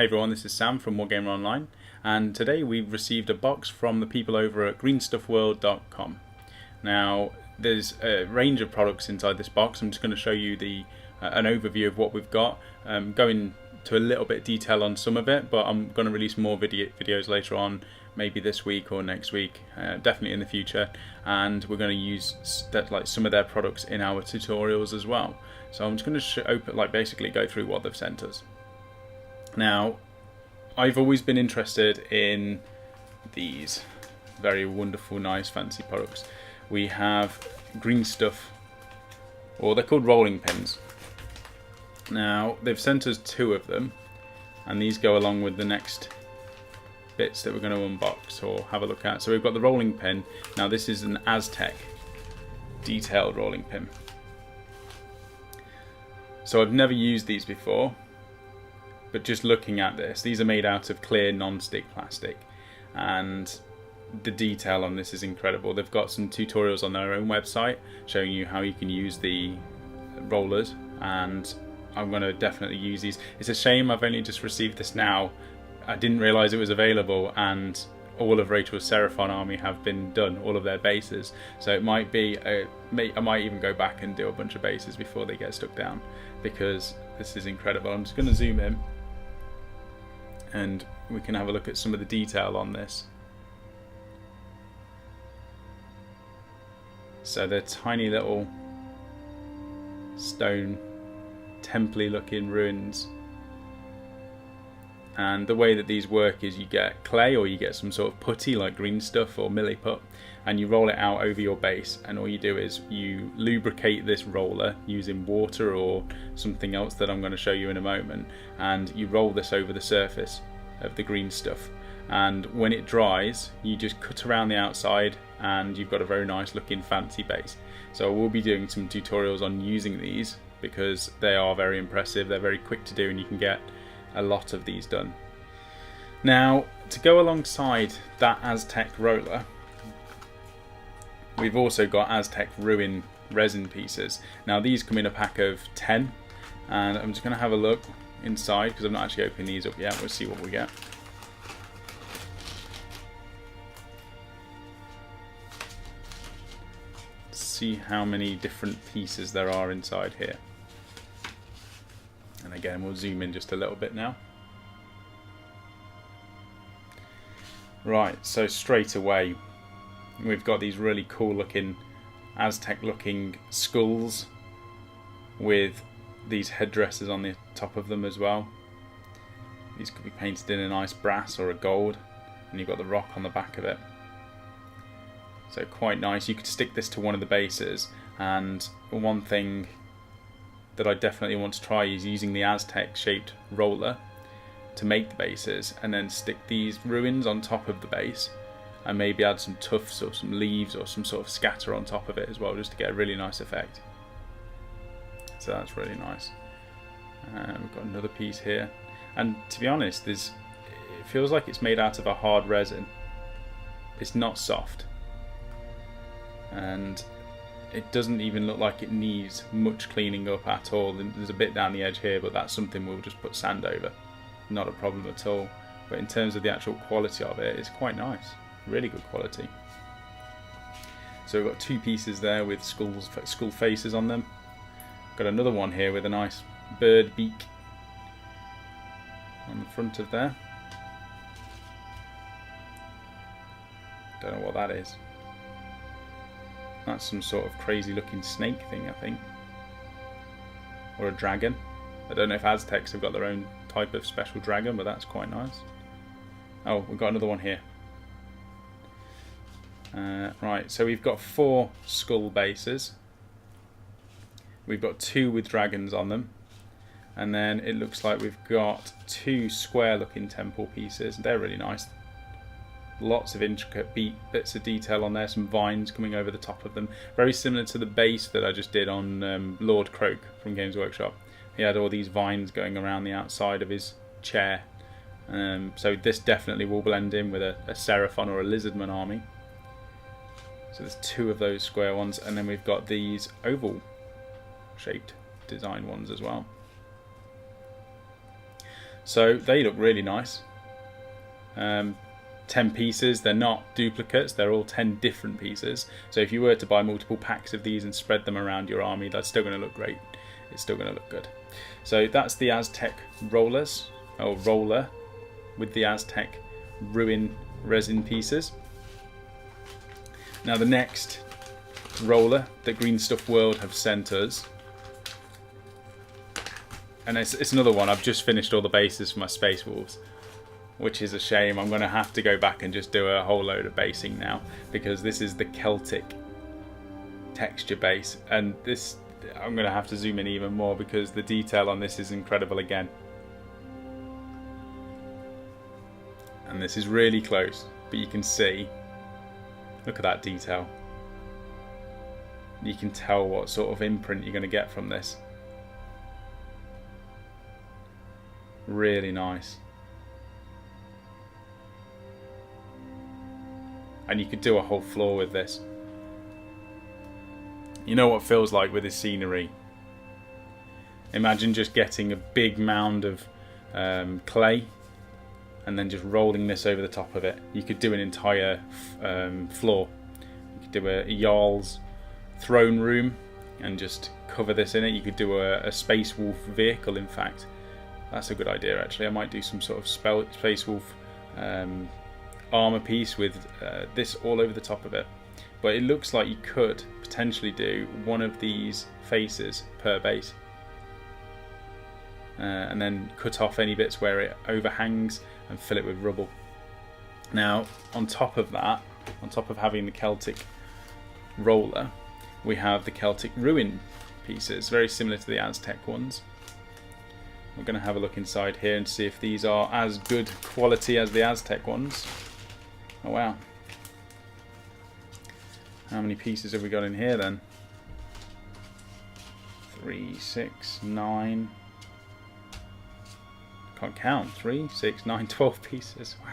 Hey everyone, this is Sam from Wargamer Online, and today we've received a box from the people over at greenstuffworld.com. Now, there's a range of products inside this box. I'm just going to show you an overview of what we've got, go into a little bit of detail on some of it, but I'm going to release more videos later on, maybe this week or next week, definitely in the future, and we're going to use some of their products in our tutorials as well. So I'm just going to basically go through what they've sent us. Now, I've always been interested in these very wonderful, nice, fancy products. We have green stuff, or they're called rolling pins. Now, they've sent us 2 of them, and these go along with the next bits that we're going to unbox or have a look at. So we've got the rolling pin. Now, this is an Aztec detailed rolling pin. So I've never used these before. But just looking at this, these are made out of clear non-stick plastic, and the detail on this is incredible. They've got some tutorials on their own website showing you how you can use the rollers, and I'm going to definitely use these. It's a shame I've only just received this now. I didn't realise it was available, and all of Rachel's Seraphon army have been done, all of their bases. So it might be, I might even go back and do a bunch of bases before they get stuck down, because this is incredible. I'm just going to zoom in, and we can have a look at some of the detail on this. So they're tiny little stone temple-y looking ruins, and the way that these work is you get clay, or you get some sort of putty like green stuff or milliput, and you roll it out over your base, and all you do is you lubricate this roller using water or something else that I'm going to show you in a moment, and you roll this over the surface of the green stuff, and when it dries you just cut around the outside and you've got a very nice looking fancy base. So we'll be doing some tutorials on using these because they are very impressive, they're very quick to do, and you can get a lot of these done. Now, to go alongside that Aztec roller, we've also got Aztec Ruin resin pieces. Now these come in a pack of 10, and I'm just going to have a look inside because I'm not actually opening these up yet. We'll see what we get. See how many different pieces there are inside here. And again, we'll zoom in just a little bit now. Right, so straight away we've got these really cool looking Aztec looking skulls with these headdresses on the top of them as well. These could be painted in a nice brass or a gold, and you've got the rock on the back of it. So quite nice. You could stick this to one of the bases, and one thing that I definitely want to try is using the Aztec shaped roller to make the bases, and then stick these ruins on top of the base, and maybe add some tufts or some leaves or some sort of scatter on top of it as well, just to get a really nice effect. So that's really nice. We've got another piece here, and to be honest, it feels like it's made out of a hard resin. It's not soft, and it doesn't even look like it needs much cleaning up at all. There's a bit down the edge here, but that's something we'll just put sand over. Not a problem at all. But in terms of the actual quality of it, it's quite nice. Really good quality. So we've got 2 pieces there with skull faces on them. Got another one here with a nice bird beak on the front of there. Don't know what that is. That's some sort of crazy looking snake thing, I think. Or a dragon. I don't know if Aztecs have got their own type of special dragon, but that's quite nice. Oh, we've got another one here. Right, so we've got 4 skull bases. We've got 2 with dragons on them, and then it looks like we've got 2 square looking temple pieces. They're really nice. Lots of intricate bits of detail on there, some vines coming over the top of them. Very similar to the base that I just did on Lord Croak from Games Workshop. He had all these vines going around the outside of his chair. So this definitely will blend in with a Seraphon or a Lizardman army. So there's 2 of those square ones, and then we've got these oval shaped design ones as well. So they look really nice. 10 pieces, they're not duplicates, they're all 10 different pieces. So if you were to buy multiple packs of these and spread them around your army, that's still going to look great. It's still going to look good. So that's the Aztec rollers, or roller, with the Aztec Ruin resin pieces. Now the next roller that Green Stuff World have sent us, and it's another one. I've just finished all the bases for my Space Wolves, which is a shame. I'm going to have to go back and just do a whole load of basing now, because this is the Celtic texture base, and this I'm going to have to zoom in even more because the detail on this is incredible again. And this is really close, but you can see, look at that detail. You can tell what sort of imprint you're going to get from this. Really nice. And you could do a whole floor with this. You know what it feels like with this scenery? Imagine just getting a big mound of clay and then just rolling this over the top of it. You could do an entire floor. You could do a Jarl's throne room and just cover this in it. You could do a Space Wolf vehicle, in fact. That's a good idea, actually. I might do some sort of Space Wolf armor piece with this all over the top of it. But it looks like you could potentially do one of these faces per base. And then cut off any bits where it overhangs and fill it with rubble. Now, on top of that, on top of having the Celtic roller, we have the Celtic Ruin pieces, very similar to the Aztec ones. We're going to have a look inside here and see if these are as good quality as the Aztec ones. Oh wow. How many pieces have we got in here then? 3, 6, 9. Can't count. 3, 6, 9, 12 pieces. Wow.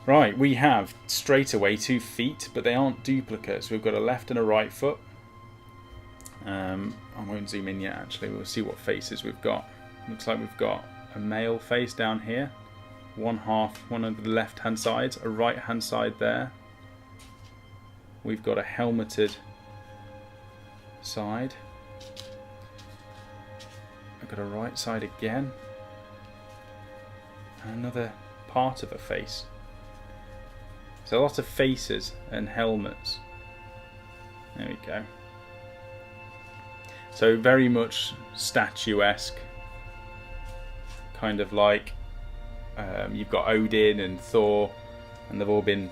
Right, we have straight away 2 feet, but they aren't duplicates. We've got a left and a right foot. I won't zoom in yet, actually. We'll see what faces we've got. Looks like we've got a male face down here. One of the left hand sides, a right hand side there. We've got a helmeted side. I've got a right side again. And another part of a face. So a lot of faces and helmets. There we go. So very much statuesque. Kind of like you've got Odin and Thor, and they've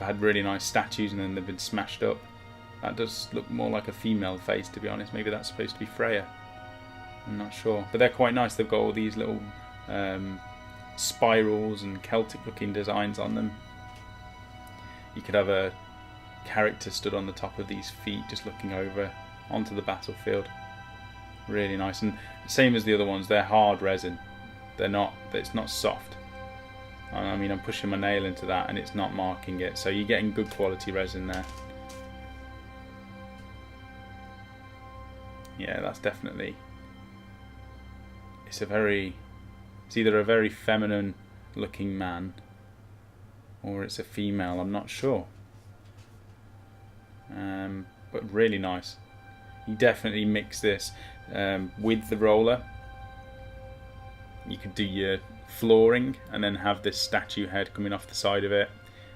had really nice statues and then they've been smashed up. That does look more like a female face, to be honest. Maybe that's supposed to be Freya. I'm not sure, but they're quite nice. They've got all these little spirals and Celtic looking designs on them. You could have a character stood on the top of these feet just looking over onto the battlefield. Really nice, and same as the other ones, they're hard resin. It's not soft. I mean, I'm pushing my nail into that and it's not marking it, so you're getting good quality resin there. Yeah, that's definitely, it's either a very feminine looking man or it's a female, I'm not sure. But really nice. You definitely mix this with the roller. You could do your flooring and then have this statue head coming off the side of it.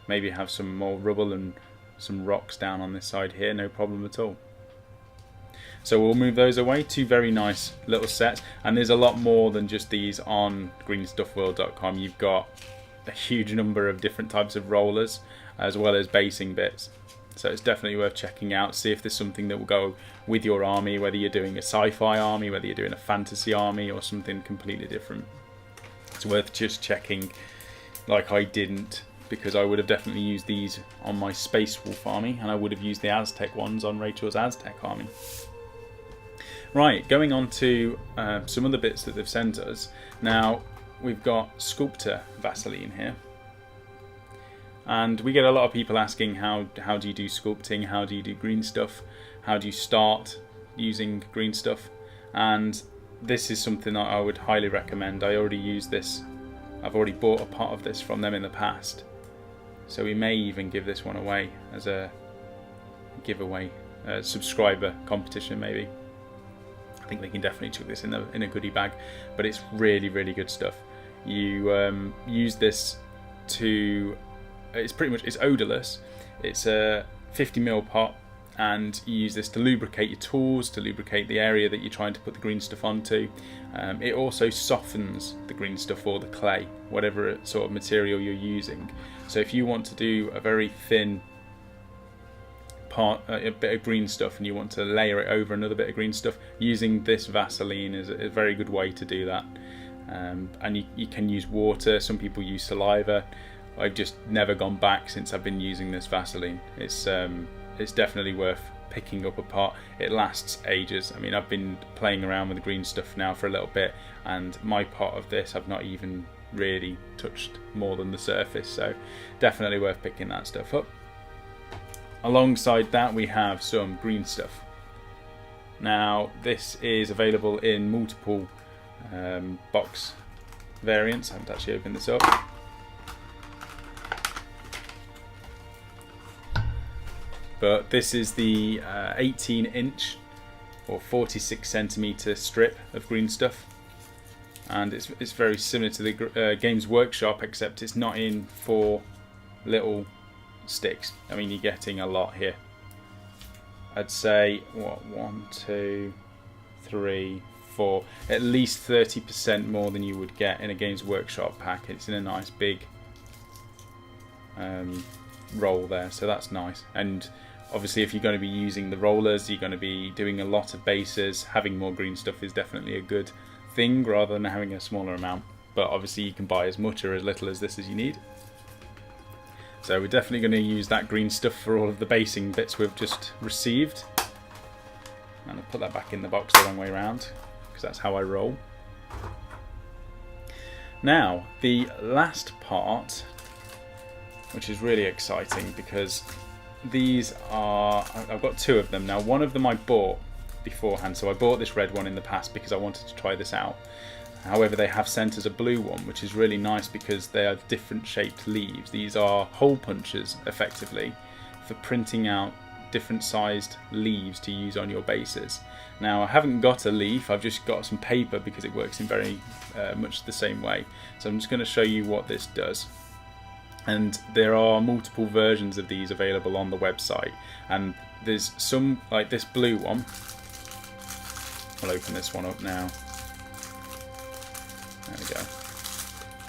Maybe have some more rubble and some rocks down on this side here, no problem at all. So we'll move those away. 2 very nice little sets, and there's a lot more than just these on greenstuffworld.com. You've got a huge number of different types of rollers as well as basing bits. So it's definitely worth checking out, see if there's something that will go with your army, whether you're doing a sci-fi army, whether you're doing a fantasy army or something completely different. It's worth just checking, like I didn't, because I would have definitely used these on my Space Wolf army and I would have used the Aztec ones on Rachel's Aztec army. Right, going on to some other bits that they've sent us. Now, we've got Sculptor Vaseline here. And we get a lot of people asking how do you do sculpting, how do you do green stuff, how do you start using green stuff, and this is something that I would highly recommend. I already use this. I've already bought a pot of this from them in the past, so we may even give this one away as a giveaway, subscriber competition maybe. I think they can definitely chuck this in a goodie bag, but it's really good stuff. You use this to, it's pretty much, it's odorless. It's a 50ml pot, and you use this to lubricate your tools, to lubricate the area that you're trying to put the green stuff onto. It also softens the green stuff or the clay, whatever sort of material you're using. So if you want to do a very thin part, a bit of green stuff, and you want to layer it over another bit of green stuff, using this Vaseline is a very good way to do that. And you can use water. Some people use saliva. I've just never gone back since I've been using this Vaseline. It's definitely worth picking up a pot. It lasts ages. I mean, I've been playing around with the green stuff now for a little bit, and my pot of this I've not even really touched more than the surface, so definitely worth picking that stuff up. Alongside that, we have some green stuff. Now, this is available in multiple box variants. I haven't actually opened this up. But this is the 18-inch or 46cm strip of green stuff, and it's very similar to the Games Workshop, except it's not in 4 little sticks. I mean, you're getting a lot here. I'd say what, 1, 2, 3, 4, at least 30% more than you would get in a Games Workshop pack. It's in a nice big roll there, so that's nice. And obviously, if you're going to be using the rollers, you're going to be doing a lot of bases. Having more green stuff is definitely a good thing rather than having a smaller amount. But obviously, you can buy as much or as little as this as you need. So we're definitely going to use that green stuff for all of the basing bits we've just received. And I'll put that back in the box the wrong way around, because that's how I roll. Now, the last part, which is really exciting, because these are, I've got 2 of them now. One of them I bought beforehand, so I bought this red one in the past because I wanted to try this out. However, they have sent us a blue one, which is really nice because they are different shaped leaves. These are hole punchers, effectively, for printing out different sized leaves to use on your bases. Now, I haven't got a leaf, I've just got some paper because it works in very much the same way. So I'm just going to show you what this does. And there are multiple versions of these available on the website, and there's some, like this blue one. I'll open this one up now. There we go.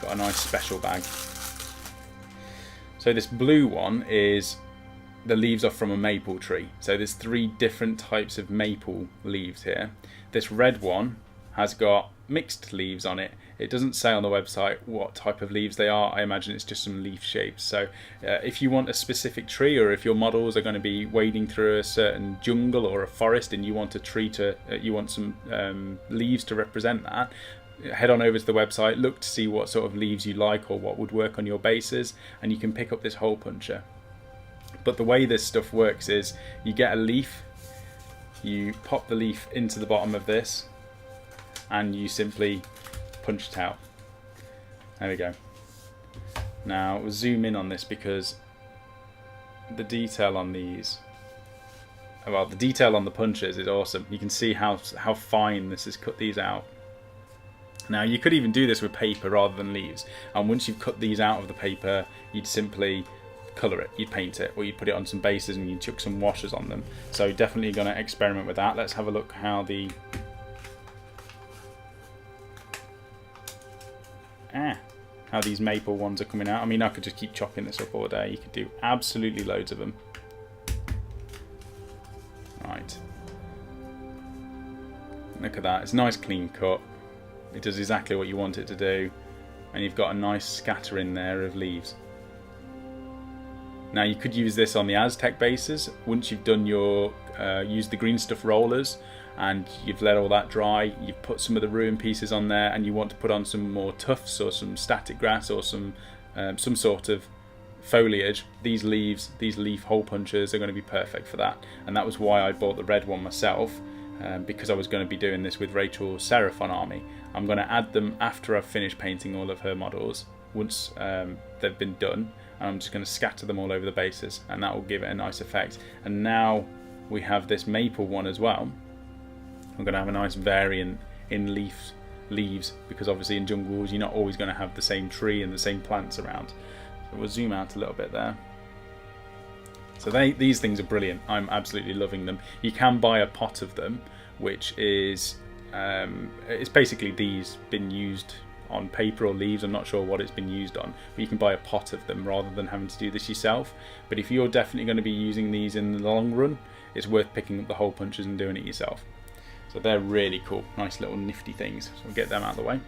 Got a nice special bag. So this blue one is, the leaves are from a maple tree. So there's 3 different types of maple leaves here. This red one has got mixed leaves on it. It doesn't say on the website what type of leaves they are. I imagine it's just some leaf shapes. So if you want a specific tree, or if your models are going to be wading through a certain jungle or a forest and you want a tree to, you want some leaves to represent that, head on over to the website, look to see what sort of leaves you like or what would work on your bases, and you can pick up this hole puncher. But the way this stuff works is you get a leaf, you pop the leaf into the bottom of this, and you simply punch it out. There we go. Now we'll zoom in on this because the detail on these, well, the detail on the punches is awesome. You can see how fine this has cut these out. Now you could even do this with paper rather than leaves, and once you've cut these out of the paper, you'd simply colour it, you'd paint it, or you'd put it on some bases and you'd chuck some washes on them. So definitely going to experiment with that. Let's have a look how these maple ones are coming out. I mean, I could just keep chopping this up all day. You could do absolutely loads of them. Right. Look at that. It's a nice clean cut. It does exactly what you want it to do. And you've got a nice scatter in there of leaves. Now you could use this on the Aztec bases. Once you've done your, use the green stuff rollers, and you've let all that dry, you've put some of the ruin pieces on there, and you want to put on some more tufts or some static grass or some sort of foliage, these leaf hole punchers are going to be perfect for that. And that was why I bought the red one myself, because I was going to be doing this with Rachel's Seraphon army. I'm going to add them after I've finished painting all of her models, once they've been done, and I'm just going to scatter them all over the bases, and that will give it a nice effect. And now we have this maple one as well. I'm going to have a nice variant in leaves, because obviously in jungles you're not always going to have the same tree and the same plants around. So we'll zoom out a little bit there. So these things are brilliant. I'm absolutely loving them. You can buy a pot of them, which is it's basically these been used on paper or leaves. I'm not sure what it's been used on, but you can buy a pot of them rather than having to do this yourself. But if you're definitely going to be using these in the long run, it's worth picking up the hole punches and doing it yourself. So they're really cool, nice little nifty things. So we'll get them out of the way.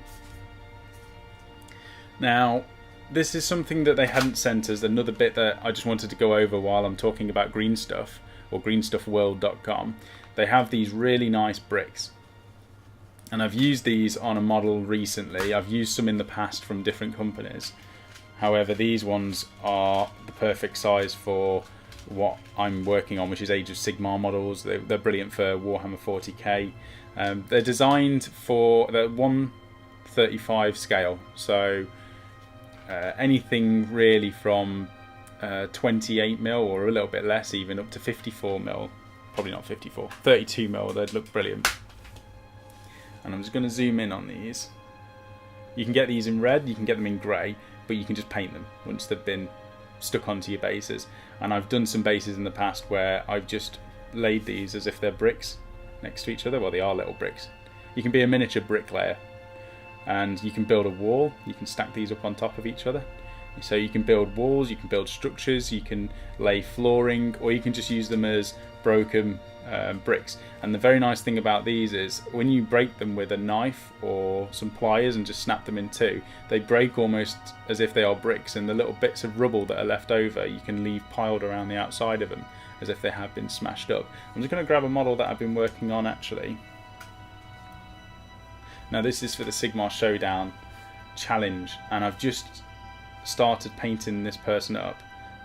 Now, this is something that they hadn't sent us, another bit that I just wanted to go over while I'm talking about Green Stuff, or greenstuffworld.com. They have these really nice bricks. And I've used these on a model recently. I've used some in the past from different companies. However, these ones are the perfect size for what I'm working on, which is Age of Sigmar models. They're brilliant for Warhammer 40k. They're designed for the 1/35 scale, so anything really from 28mm or a little bit less, even up to 54mm. Probably not 54, 32mm. They'd look brilliant. And I'm just going to zoom in on these. You can get these in red, you can get them in grey, but you can just paint them once they've been stuck onto your bases. And I've done some bases in the past where I've just laid these as if they're bricks next to each other. Well, they are little bricks. You can be a miniature bricklayer, and you can build a wall. You can stack these up on top of each other. So you can build walls, you can build structures, you can lay flooring, or you can just use them as broken bricks. And the very nice thing about these is when you break them with a knife or some pliers and just snap them in two, they break almost as if they are bricks, and the little bits of rubble that are left over you can leave piled around the outside of them as if they have been smashed up. I'm just going to grab a model that I've been working on actually. Now this is for the Sigmar Showdown challenge, and I've just started painting this person up,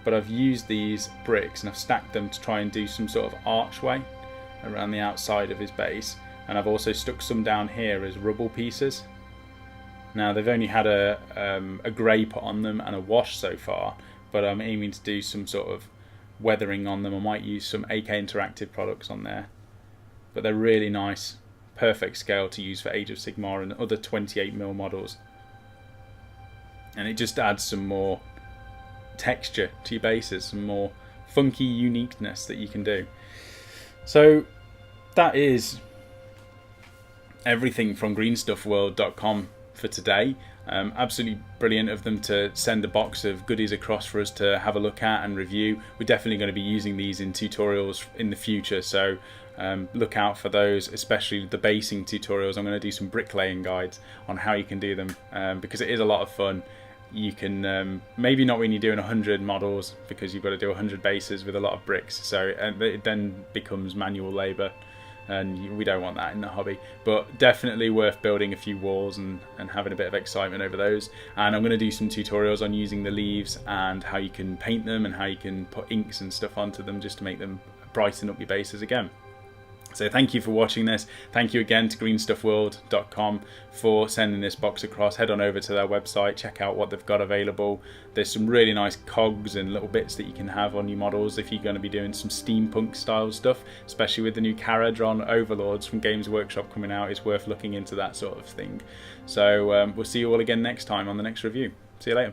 but I've used these bricks and I've stacked them to try and do some sort of archway around the outside of his base, and I've also stuck some down here as rubble pieces. Now they've only had a grey put on them and a wash so far, but I'm aiming to do some sort of weathering on them. I might use some AK Interactive products on there, but they're really nice, perfect scale to use for Age of Sigmar and other 28mm models. And it just adds some more texture to your bases, some more funky uniqueness that you can do. So that is everything from greenstuffworld.com for today. Absolutely brilliant of them to send a box of goodies across for us to have a look at and review. We're definitely going to be using these in tutorials in the future, so look out for those, especially the basing tutorials. I'm going to do some bricklaying guides on how you can do them, because it is a lot of fun. You can maybe not when you're doing 100 models, because you've got to do 100 bases with a lot of bricks, so it then becomes manual labour, and we don't want that in the hobby. But definitely worth building a few walls and having a bit of excitement over those. And I'm going to do some tutorials on using the leaves and how you can paint them and how you can put inks and stuff onto them just to make them brighten up your bases again. So thank you for watching this. Thank you again to greenstuffworld.com for sending this box across. Head on over to their website, check out what they've got available. There's some really nice cogs and little bits that you can have on your models if you're going to be doing some steampunk style stuff, especially with the new Caradron Overlords from Games Workshop coming out. It's worth looking into that sort of thing. So we'll see you all again next time on the next review. See you later.